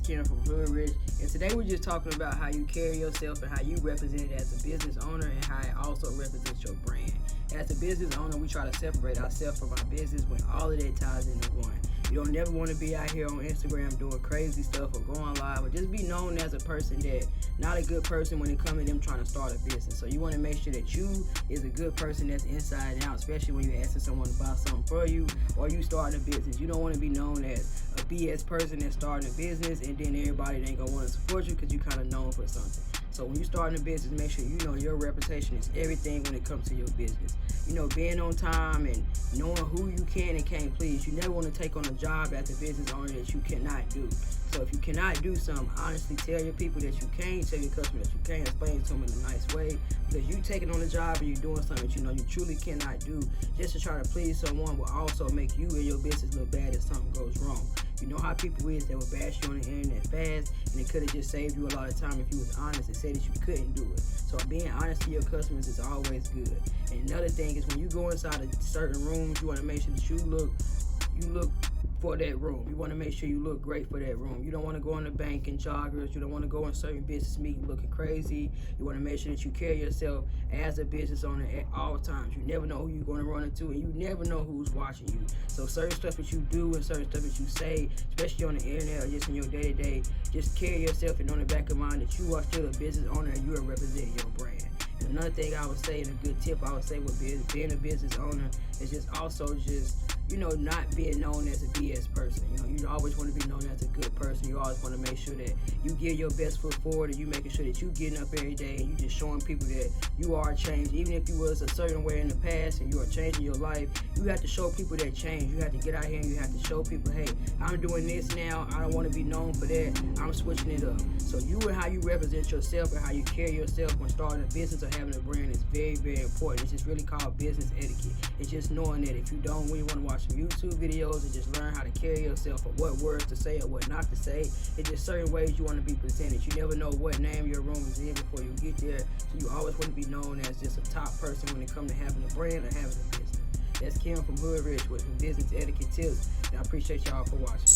Kim from Hoodrich, and today we're just talking about how you carry yourself and how you represent it as a business owner and how it also represents your brand. As a business owner, we try to separate ourselves from our business when all of that ties into one. You don't never want to be out here on Instagram doing crazy stuff or going live, or just be known as a person that not a good person when it comes to them trying to start a business. So you want to make sure that you is a good person that's inside and out, especially when you're asking someone to buy something for you or you starting a business. You don't want to be known as a BS person that's starting a business and then everybody ain't gonna want to support you because you kind of known for something. So when you starting a business, make sure you know your reputation is everything when it comes to your business. You know, being on time and knowing who you can and can't please. You never want to take on a job as a business owner that you cannot do. So if you cannot do something, honestly tell your people that you can't, tell your customers that you can't, explain to them in a nice way. Because you taking on a job and you're doing something that you know you truly cannot do just to try to please someone will also make you and your business look bad if something goes wrong. You know how people is, they will bash you on the internet fast, and it could have just saved you a lot of time if you was honest and said that you couldn't do it. So being honest to your customers is always good. And another thing is when you go inside of certain rooms, you want to make sure that you look for that room. You want to make sure you look great for that room. You don't want to go in the bank in joggers. You don't want to go in certain business meetings looking crazy. You want to make sure that you carry yourself as a business owner at all times. You never know who you're going to run into, and you never know who's watching you. So certain stuff that you do and certain stuff that you say, especially on the internet or just in your day-to-day, just carry yourself and on the back of mind that you are still a business owner and you are representing your brand. And another thing I would say, and a good tip I would say with being a business owner is just also just, you know, not being known as a BS person. You know, you always want to be known as a good person. You always want to make sure that you give your best foot forward and you making sure that you getting up every day and you just showing people that you are changed. Even if you was a certain way in the past and you are changing your life, you have to show people that change. You have to get out here and you have to show people, hey, I'm doing this now. I don't want to be known for that. I'm switching it up. So you and how you represent yourself and how you carry yourself when starting a business or having a brand is very, very important. It's just really called business etiquette. It's just knowing that if you don't really want to watch some YouTube videos and just learn how to carry yourself or what words to say or what not to say, it's just certain ways you want to be presented. You never know what name your room is in before you get there. So you always want to be known as just a top person when it comes to having a brand or having a business. That's Kim from Hoodrich with some business etiquette tips, and I appreciate y'all for watching.